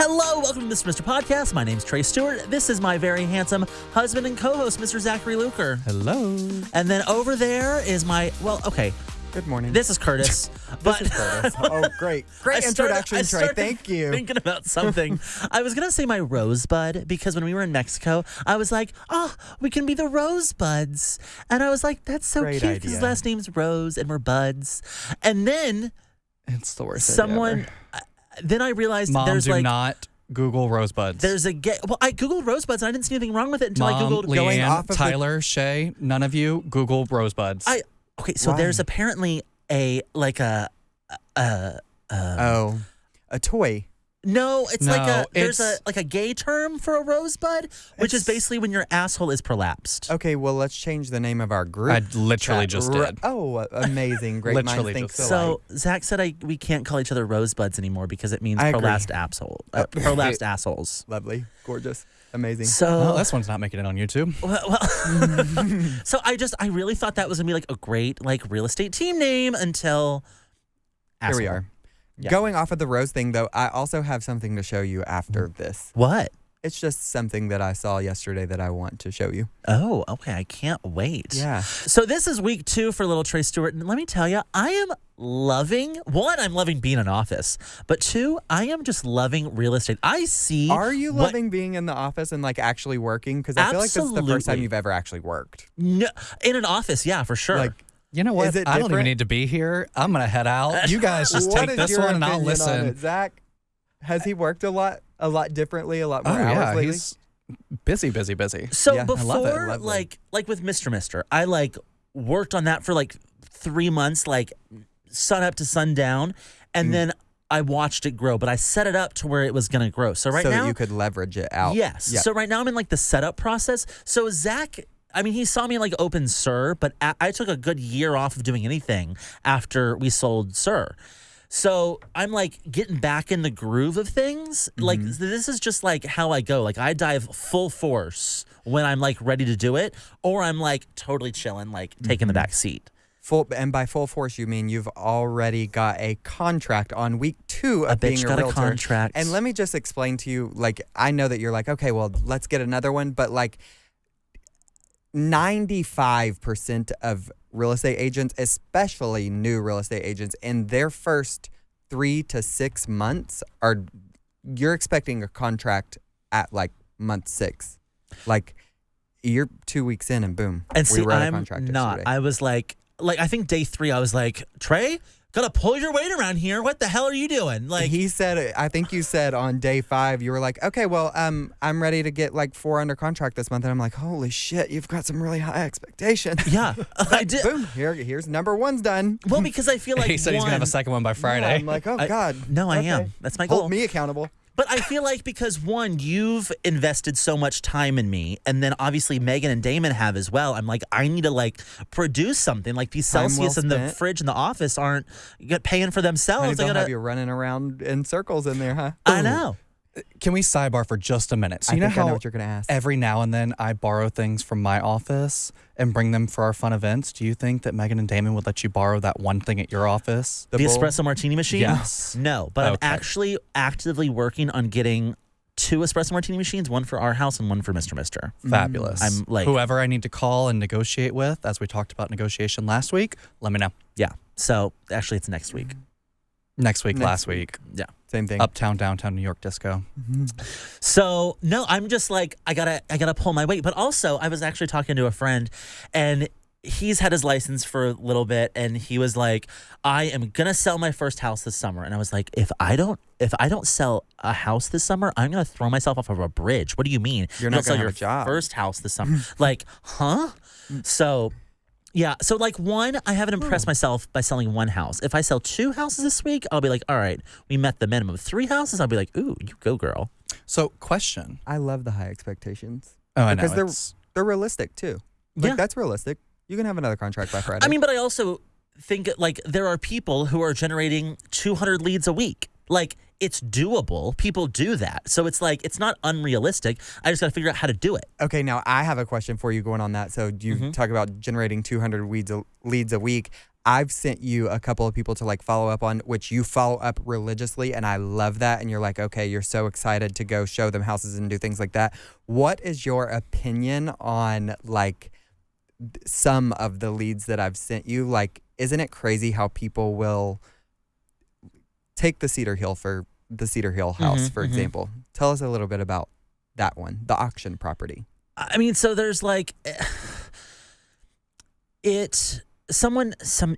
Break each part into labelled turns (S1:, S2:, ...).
S1: Hello, welcome to Mr. Podcast. My name's Trey Stewart. This is my very handsome husband and co-host, Mr. Zachary Luker.
S2: Hello.
S1: And then over there is my,
S2: Good morning.
S1: this is Curtis.
S2: This is Curtis. Oh, great. Great introduction, Trey. Thank you.
S1: Thinking about something. I was going to say my rosebud because when we were in Mexico, I was like, we can be the rosebuds. And I was like, that's so
S2: Great
S1: cute because his last name's Rose and we're buds. And then
S2: It's the worst
S1: someone, then I realized
S2: Mom,
S1: there's
S2: do not Google rosebuds.
S1: There's I Googled rosebuds and I didn't see anything wrong with it until
S2: Mom,
S1: I Googled
S2: Leanne,
S1: going off of
S2: Tyler, Shay, none of you Google rosebuds.
S1: So
S2: Why?
S1: there's apparently a
S2: toy.
S1: No, it's there's
S2: it's-
S1: a gay term for a rosebud, which is basically when your asshole is prolapsed.
S2: Okay, well, let's change the name of our group.
S3: I literally just did.
S2: Oh, amazing. Great minds
S3: Literally
S2: think
S3: just
S2: alike.
S1: So Zach said we can't call each other rosebuds anymore because it means
S2: I agree.
S1: prolapsed asshole, prolapsed assholes.
S2: Lovely. Gorgeous. Amazing.
S1: So
S3: This one's not making it on YouTube.
S1: so I really thought that was gonna be like a great real estate team name until
S2: Here we
S1: asshole.
S2: are.
S1: Yeah.
S2: Going off of the rose thing, though, I also have something to show you after this.
S1: What?
S2: It's just something that I saw yesterday that I want to show you.
S1: Oh, okay. I can't wait.
S2: Yeah.
S1: So this is week 2 for little Trey Stewart. And let me tell you, I am loving, one, I'm loving being in office. But 2, I am just loving real estate. I see.
S2: Are you loving being in the office and actually working? Because I feel like this is the first time
S1: Absolutely.
S2: you've ever actually worked.
S1: No, in an office, yeah, for sure.
S2: Like,
S3: You know what?
S2: Is it
S3: I don't even
S2: different?
S3: need to be here. I'm going to head out. You guys just
S2: what
S3: take
S2: is
S3: this
S2: your
S3: one and I'll
S2: opinion on
S3: listen.
S2: it? Zach, has he worked a lot differently, a lot more
S3: Oh,
S2: hours
S3: yeah.
S2: lately?
S3: He's busy.
S1: So
S2: Yeah, I
S1: before,
S2: love it. Lovely.
S1: like with Mr. I worked on that for 3 months, sun up to sundown, and then I watched it grow. But I set it up to where it was going to grow. So right
S2: so
S1: now,
S2: that you could leverage it out.
S1: yes.
S2: Yep.
S1: So right now I'm in the setup process. So Zach, I mean, he saw me in Open Sir, but I took a good year off of doing anything after we sold Sir. So I'm getting back in the groove of things. This is just how I go. I dive full force when I'm ready to do it, or I'm totally chilling, taking the back seat.
S2: And by full force, you mean you've already got a contract on week 2 of being a
S1: got
S2: realtor.
S1: a contract.
S2: And let me just explain to you, I know that you're okay, well, let's get another one, but 95% of real estate agents, especially new real estate agents, in their first 3 to 6 months you're expecting a contract at month 6. You're 2 weeks in and boom.
S1: And see,
S2: we were at a
S1: I'm
S2: contract
S1: not.
S2: yesterday.
S1: I was I think day 3, I was Trey, gotta pull your weight around here. What the hell are you doing?
S2: He said, I think you said on day 5, you were okay, well, I'm ready to get 4 under contract this month. And I'm holy shit, you've got some really high expectations.
S1: Yeah, I did.
S2: Boom, here's number 1's done.
S1: Well, because I feel
S3: He said he's going to have a second one by Friday.
S2: Yeah, I'm oh, God.
S1: No, I
S2: Okay.
S1: am. That's my goal.
S2: Hold me accountable.
S1: But I feel because, one, you've invested so much time in me, and then obviously Megan and Damon have as well. I'm I need to produce something. These
S2: Time well
S1: Celsius in the
S2: spent.
S1: fridge in the office aren't paying for
S2: Honey,
S1: themselves.
S2: they'll have you running around in circles in there, huh?
S1: I know.
S3: Can we sidebar for just a minute? So
S2: I
S3: you know
S2: think I
S3: how
S2: know what you're going to ask.
S3: every now and then I borrow things from my office and bring them for our fun events? Do you think that Megan and Damon would let you borrow that one thing at your office?
S1: The
S2: bowl?
S1: espresso martini machine?
S3: Yes.
S1: No, but I'm
S3: Okay.
S1: actually actively working on getting 2 espresso martini machines, one for our house and one for Mr.
S3: Fabulous.
S1: I'm
S3: Whoever I need to call and negotiate with, as we talked about negotiation last week, let me know.
S1: Yeah. So actually it's next week.
S3: Next week,
S2: Next
S3: last week.
S1: Yeah.
S2: Same thing.
S3: Uptown, downtown New York disco.
S1: So no, I'm just I gotta pull my weight. But also I was actually talking to a friend and he's had his license for a little bit and he was I am gonna sell my first house this summer. And I was if I don't sell a house this summer, I'm gonna throw myself off of a bridge. What do you mean?
S2: You're
S1: You
S2: not
S1: don't sell
S2: gonna
S1: your
S2: have a job.
S1: first house this summer. Huh? So yeah, so one, I haven't impressed myself by selling 1 house. If I sell 2 houses this week, I'll be all right, we met the minimum. 3 houses, I'll be ooh, you go, girl.
S3: So, question.
S2: I love the high expectations.
S3: Oh, I know.
S2: Because they're realistic, too.
S1: Yeah.
S2: That's realistic. You can have another contract by Friday.
S1: I mean, but I also think there are people who are generating 200 leads a week. It's doable. People do that. So it's it's not unrealistic. I just got to figure out how to do it.
S2: Okay, now I have a question for you going on that. So you talk about generating 200 leads a week. I've sent you a couple of people to like follow up on, which you follow up religiously, and I love that. And you're like, okay, you're so excited to go show them houses and do things like that. What is your opinion on like some of the leads that I've sent you? Like, isn't it crazy how people will take the Cedar Hill house, for example? Tell us a little bit about that one, the auction property.
S1: I mean, so there's like some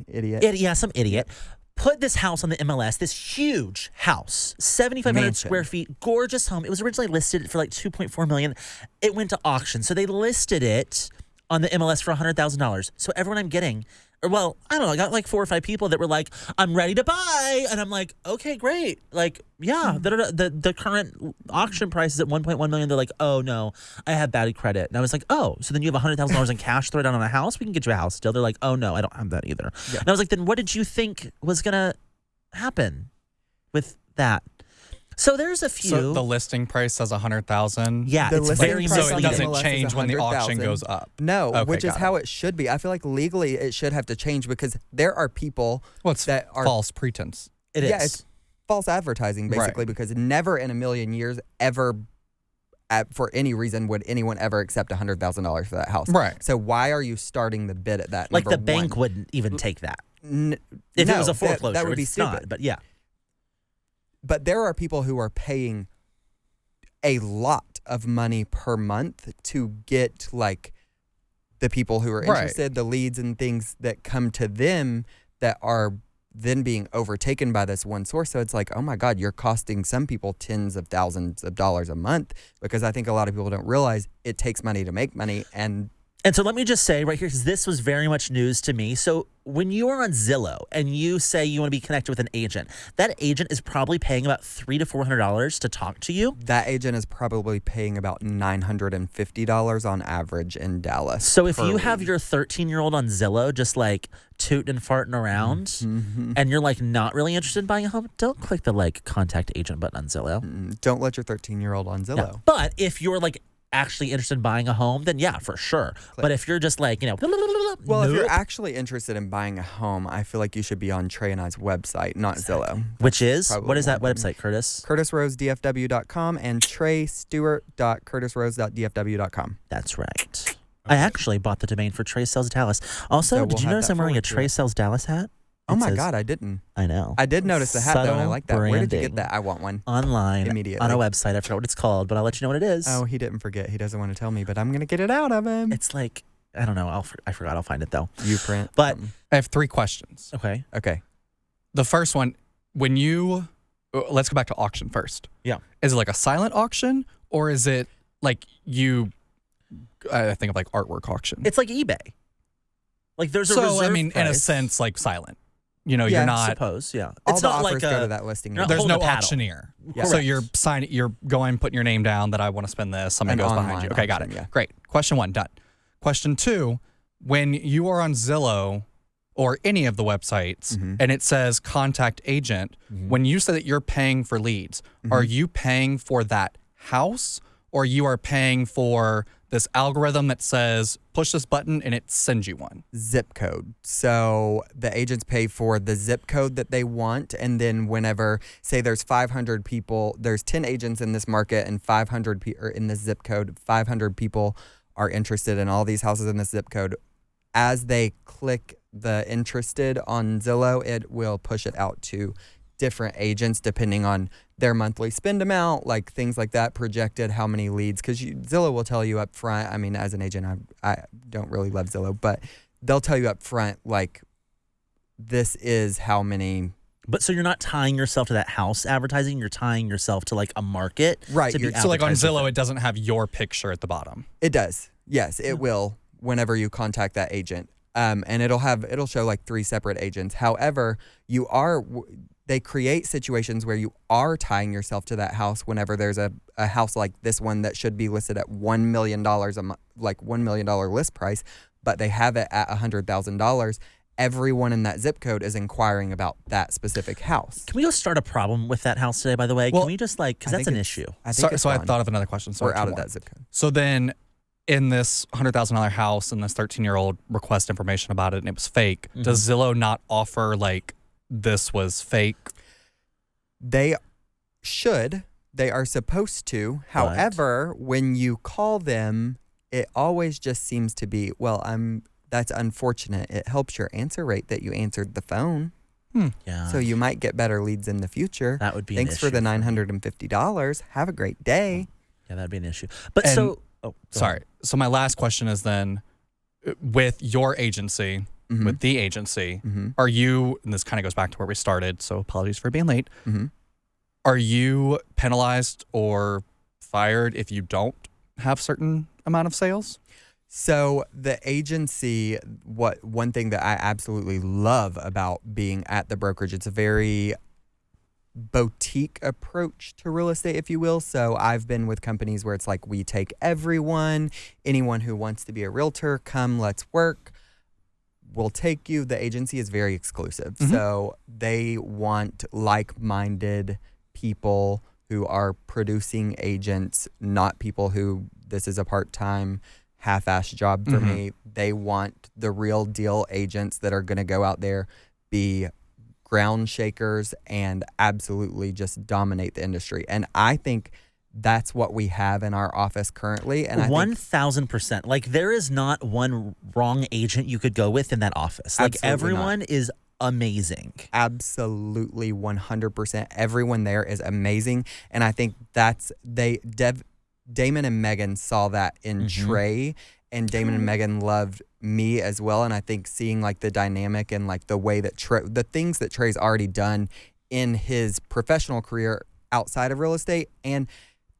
S1: idiot put this house on the MLS, this huge house, 7,500 square feet, gorgeous home. It was originally listed for like $2.4 million. It went to auction. So they listed it on the MLS for $100,000. So everyone I'm getting, or well, I don't know, I got like 4 or 5 people that were like, I'm ready to buy. And I'm like, okay, great. Like, yeah, the current auction price is at $1.1 million. They're like, oh no, I have bad credit. And I was like, oh, so then you have $100,000 in cash, throw it down on a house? We can get you a house still. They're like, oh no, I don't have that either. Yeah. And I was like, then what did you think was going to happen with that? So there's a few.
S3: So the listing price says $100,000.
S1: Yeah, it's very
S3: so
S1: misleading.
S3: it doesn't change when the auction goes up.
S2: No,
S3: okay,
S2: which is how it should be. I feel like legally it should have to change because there are people that are
S3: false pretense.
S1: It is.
S2: Yeah, it's false advertising basically because never in a million years ever for any reason would anyone ever accept $100,000 for that house.
S3: Right.
S2: So why are you starting the bid at that?
S1: Like the bank wouldn't even take that. If it was a foreclosure,
S2: that would be
S1: it's
S2: stupid.
S1: not, but yeah.
S2: But there are people who are paying a lot of money per month to get like the people who are interested, the leads and things that come to them that are then being overtaken by this one source. So it's like, oh my God, you're costing some people tens of thousands of dollars a month, because I think a lot of people don't realize it takes money to make money. And
S1: so let me just say right here, because this was very much news to me. So when you are on Zillow and you say you want to be connected with an agent, that agent is probably paying about $300 to $400 to talk to you.
S2: That agent is probably paying about $950 on average in Dallas.
S1: So if you have your 13-year-old on Zillow just like tooting and farting around and you're like not really interested in buying a home, don't click the like contact agent button on Zillow.
S2: Don't let your 13-year-old on Zillow.
S1: Yeah. But if you're like actually interested in buying a home, then yeah, for sure. But if you're just like,
S2: well, if you're actually interested in buying a home, I feel like you should be on Trey and I's website, not Zillow.
S1: Which is? What is that website, Curtis?
S2: CurtisRoseDFW.com and TreyStewart.CurtisRose.DFW.com.
S1: That's right. I actually bought the domain for Trey Sells Dallas. Also, did you notice I'm wearing a Trey Sells Dallas hat?
S2: Oh my God, I didn't.
S1: I know.
S2: I did notice the hat though, and I like that. Where did you get that? I want one.
S1: Online.
S2: Immediately.
S1: On a website. I forgot what it's called, but I'll let you know what it is.
S2: Oh, he didn't forget. He doesn't want to tell me, but I'm going to get it out of him.
S1: It's like, I don't know. I forgot. I'll find it though.
S2: You print.
S1: But
S3: I have 3 questions.
S1: Okay.
S3: The first one, when you, let's go back to auction first.
S1: Yeah.
S3: Is it like a silent auction, or is it like I think of like artwork auction?
S1: It's like eBay. Like there's a reserve
S3: I mean,
S1: price.
S3: In a sense, like silent. You're not.
S1: I suppose, yeah.
S2: All
S1: It's
S2: the
S1: not
S2: offers
S1: like
S2: go to that listing.
S3: There's no auctioneer.
S2: Yeah.
S3: So you're going, putting your name down that I want to spend this. Somebody goes behind you. Okay, got it.
S2: Yeah.
S3: Great. Question 1, done. Question 2, when you are on Zillow or any of the websites and it says contact agent, when you say that you're paying for leads, are you paying for that house, or you are paying for this algorithm that says push this button and it sends you one?
S2: Zip code. So the agents pay for the zip code that they want, and then whenever, say there's 500 people, there's 10 agents in this market and 500 or in this zip code, 500 people are interested in all these houses in this zip code. As they click the interested on Zillow, it will push it out to different agents depending on their monthly spend amount, like things like that, projected how many leads. Because Zillow will tell you up front. I mean, as an agent, I don't really love Zillow, but they'll tell you up front, like, this is how many.
S1: But so you're not tying yourself to that house advertising, you're tying yourself to like a market.
S2: Right.
S3: So like on Zillow, it doesn't have your picture at the bottom.
S2: It does. Yes, it will whenever you contact that agent. And it'll show like 3 separate agents. However, they create situations where you are tying yourself to that house whenever there's a house like this one that should be listed at $1 million like $1 million list price, but they have it at $100,000. Everyone in that zip code is inquiring about that specific house.
S1: Can we go start a problem with that house today, by the way? Can we just because that's an issue.
S3: So I thought of another question.
S2: We're out of that zip code.
S3: So then in this $100,000 house and this 13-year-old request information about it and it was fake, does Zillow not offer like this was fake?
S2: They should. They are supposed to. However, when you call them, it always just seems to be, that's unfortunate. It helps your answer rate that you answered the phone.
S1: Yeah.
S2: So you might get better leads in the future.
S1: That would be
S2: Thanks
S1: an
S2: for
S1: issue
S2: the $950. Have a great day.
S1: Yeah, that'd be an issue. But
S3: And-
S1: go
S3: Sorry.
S1: ahead.
S3: So my last question is then, with your agency, with the agency, are you, and this kind of goes back to where we started, so apologies for being late, are you penalized or fired if you don't have certain amount of sales?
S2: So the agency, one thing that I absolutely love about being at the brokerage, it's a very boutique approach to real estate, if you will. So I've been with companies where it's like, we take anyone who wants to be a realtor, come, let's work. We'll take you. The agency is very exclusive. So they want like-minded people who are producing agents, not people who this is a part-time half-assed job for me. They want the real deal agents that are going to go out there, be ground shakers, and absolutely just dominate the industry. And I think that's what we have in our office currently. And
S1: 1,000%. Like, there is not one wrong agent you could go with in that office. Like,
S2: Absolutely
S1: everyone is amazing.
S2: Absolutely 100%. Everyone there is amazing. And I think Damon and Megan saw that in Trey, and Damon and Megan loved me as well. And I think seeing like the dynamic and like the way that the things that Trey's already done in his professional career outside of real estate, and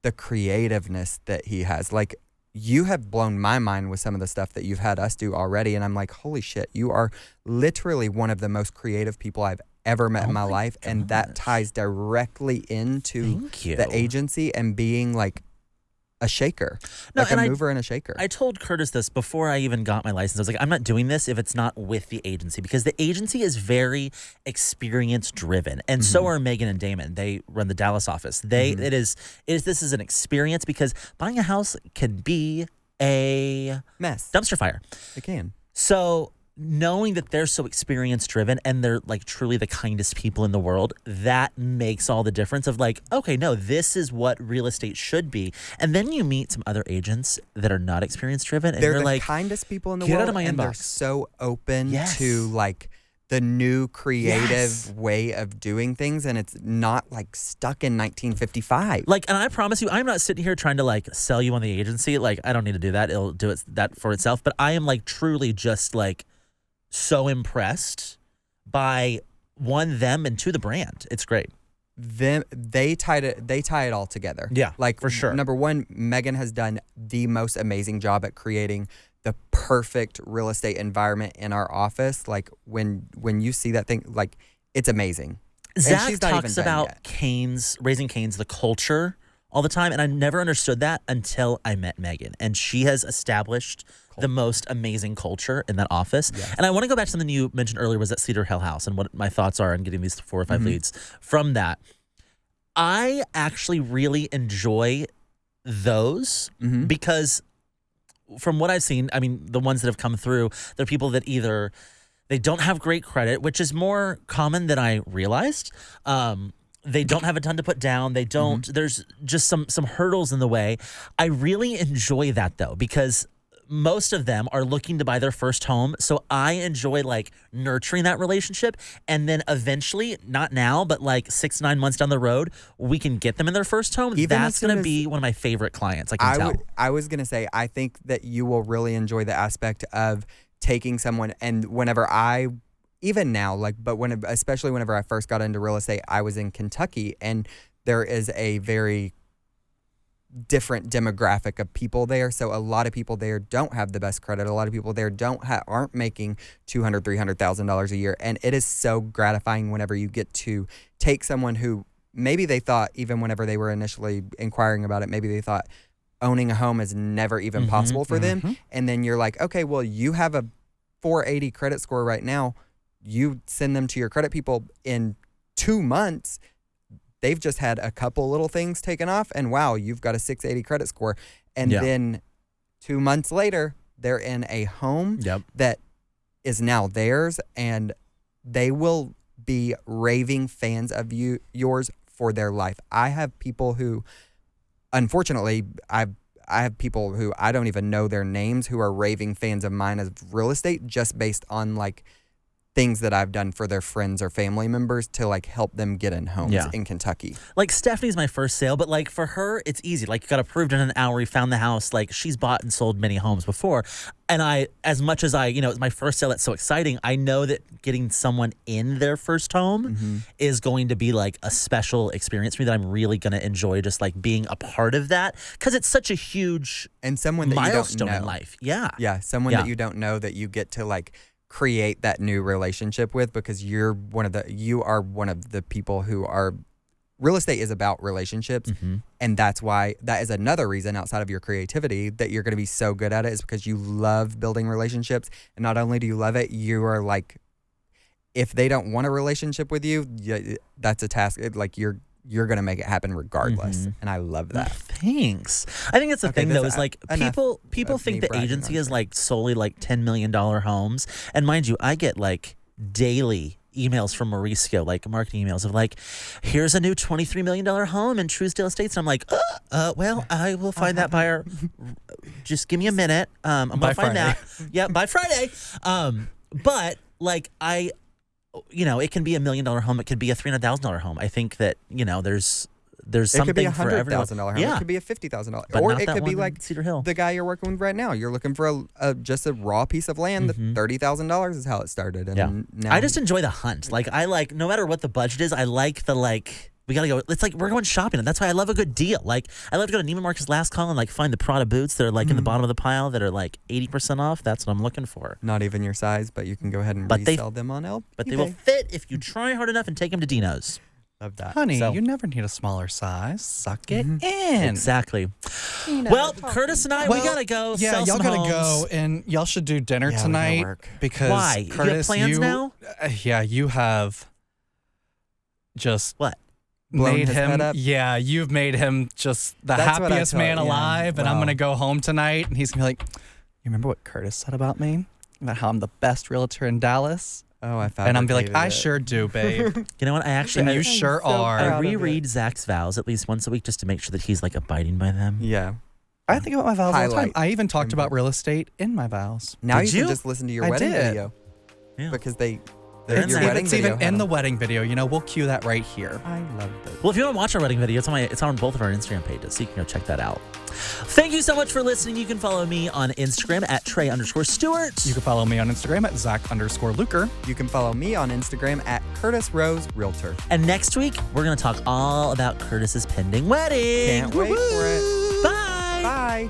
S2: the creativeness that he has. Like, you have blown my mind with some of the stuff that you've had us do already. And I'm like, holy shit, you are literally one of the most creative people I've ever met in my life.
S1: gosh.
S2: And that ties directly into
S1: Thank you.
S2: the agency and being like a shaker,
S1: No,
S2: like
S1: and
S2: a mover and a shaker.
S1: I told Curtis this before I even got my license. I was like, I'm not doing this if it's not with the agency, because the agency is very experience driven, and so are Megan and Damon. They run the Dallas office. This is an experience, because buying a house can be a
S2: Mess.
S1: dumpster fire.
S2: It can.
S1: So knowing that they're so experience driven and they're like truly the kindest people in the world, that makes all the difference of like, okay, no, this is what real estate should be. And then you meet some other agents that are not experience driven, and
S2: They're
S1: you're
S2: the
S1: like,
S2: kindest people in the
S1: get
S2: world,
S1: out of my
S2: and they're
S1: inbox.
S2: so open
S1: Yes.
S2: to like the new creative
S1: Yes.
S2: way of doing things, and it's not like stuck in 1955.
S1: Like, and I promise you, I'm not sitting here trying to like sell you on the agency. Like, I don't need to do that. It'll do that for itself. But I am like truly just like so impressed by them, and the brand. It's great.
S2: They tie it all together.
S1: Yeah,
S2: like
S1: for sure.
S2: Number one, Megan has done the most amazing job at creating the perfect real estate environment in our office. Like when you see that thing, like, it's amazing. And
S1: Zach
S2: she's not even
S1: talks
S2: done
S1: about
S2: yet.
S1: Canes, Raising Canes, the culture all the time, and I never understood that until I met Megan, and she has established the most amazing culture in that office.
S2: Yes.
S1: And I want to go back to something you mentioned earlier, was at Cedar Hill House, and what my thoughts are on getting these 4 or 5 leads from that. I actually really enjoy those because from what I've seen, I mean, the ones that have come through, they're people that either they don't have great credit, which is more common than I realized. They don't have a ton to put down. They don't. There's just some hurdles in the way. I really enjoy that though, because most of them are looking to buy their first home. So I enjoy like nurturing that relationship, and then eventually, not now, but like 6 to 9 months down the road, we can get them in their first home.
S2: Even
S1: That's
S2: as soon
S1: going to
S2: as-
S1: be one of my favorite clients. I can tell.
S2: I was gonna say, I think that you will really enjoy the aspect of taking someone, and even now, like, but especially whenever I first got into real estate, I was in Kentucky, and there is a very different demographic of people there. So a lot of people there don't have the best credit. A lot of people there aren't making $200,000, $300,000 a year. And it is so gratifying whenever you get to take someone who maybe they thought, even whenever they were initially inquiring about it, maybe they thought owning a home is never even possible for them. And then you're like, okay, well, you have a 480 credit score right now. You send them to your credit people in 2 months. They've just had a couple little things taken off, and wow, you've got a 680 credit score. And then 2 months later, they're in a home that is now theirs, and they will be raving fans of yours for their life. I have people who, unfortunately, I have people who I don't even know their names who are raving fans of mine as real estate just based on like things that I've done for their friends or family members to like help them get in homes in Kentucky.
S1: Like Stephanie's my first sale, but like for her, it's easy. Like you got approved in an hour, we found the house. Like she's bought and sold many homes before. And as much as it's my first sale, that's so exciting. I know that getting someone in their first home is going to be like a special experience for me that I'm really going to enjoy just like being a part of that. Cause it's such a huge
S2: and someone that
S1: milestone
S2: you don't know.
S1: in life. Yeah.
S2: Yeah. Someone that you don't know that you get to like create that new relationship with because you are one of the people who are real estate is about relationships. And that is another reason outside of your creativity that you're going to be so good at it is because you love building relationships. And not only do you love it, you are like, if they don't want a relationship with you, that's a task. Like you're going to make it happen regardless. And I love that.
S1: Thanks. I think that's the thing though, is like people think the agency is like solely like $10 million homes. And mind you, I get like daily emails from Mauricio, like marketing emails of like, here's a new $23 million home in Truesdale Estates. And I'm like, well, I will find that buyer. Just give me a minute. I'm going to find that. Yeah, by Friday. But like it can be $1 million home. It could be a $300,000 home. I think that, there's something for everyone.
S2: It could be a $100,000 home.
S1: Yeah.
S2: It could be a $50,000.
S1: But
S2: or
S1: not
S2: it
S1: that
S2: could be
S1: one
S2: like
S1: in Cedar Hill.
S2: the guy you're working with right now. You're looking for just a raw piece of land. That $30,000 is how it started. And now
S1: I just enjoy the hunt. Like no matter what the budget is, I like the we gotta go. It's like we're going shopping, and that's why I love a good deal. Like I love to go to Neiman Marcus Last Call and like find the Prada boots that are like in the bottom of the pile that are like 80% off. That's what I'm looking for.
S2: Not even your size, but you can go ahead and resell them on eBay.
S1: But they will fit if you try hard enough and take them to Dino's.
S2: Love that.
S3: Honey, you never need a smaller size. Suck it in.
S1: Exactly. Well, Curtis and I, we gotta go.
S3: Yeah,
S1: sell
S3: y'all
S1: some
S3: gotta
S1: homes.
S3: go, and y'all should do dinner
S2: Yeah, we gotta
S3: tonight
S2: work.
S3: because
S1: Why? You have
S3: Curtis,
S1: plans now?
S3: Yeah, you have just
S1: What?
S2: Blown
S3: made
S2: his
S3: him.
S2: head up?
S3: Yeah, you've made him just the
S2: That's what I
S3: happiest
S2: thought,
S3: man
S2: yeah.
S3: alive, and I'm
S2: Wow.
S3: gonna go home tonight, and he's gonna be like, "You remember what Curtis said about me? About how I'm the best realtor in Dallas?"
S2: Oh, I found
S3: And I'm be like, "I sure do, babe."
S1: You know what?
S3: And you sure
S2: so
S3: are.
S1: I
S2: proud of
S1: reread Zach's vows at least once a week just to make sure that he's like abiding by them.
S2: Yeah.
S3: I think about my vows all the time.
S2: Highlight.
S3: I even talked about real estate in my vows.
S2: Now
S1: Did
S2: you
S1: you?
S2: can just listen to your
S3: I
S2: wedding
S3: did.
S2: video.
S1: Yeah.
S2: Because
S1: They're in
S2: your
S1: there.
S2: wedding
S3: It's
S2: video
S3: even
S2: had
S3: in the
S2: them.
S3: wedding video. We'll cue that right here.
S2: I love it.
S1: Well, if you want to watch our wedding video, it's on both of our Instagram pages, so you can go check that out. Thank you so much for listening. You can follow me on Instagram at Trey_Stewart.
S3: You can follow me on Instagram at Zach_Luker.
S2: You can follow me on Instagram at Curtis Rose Realtor.
S1: And next week, we're going to talk all about Curtis's pending wedding.
S2: Can't wait for it.
S1: Bye.
S2: Bye.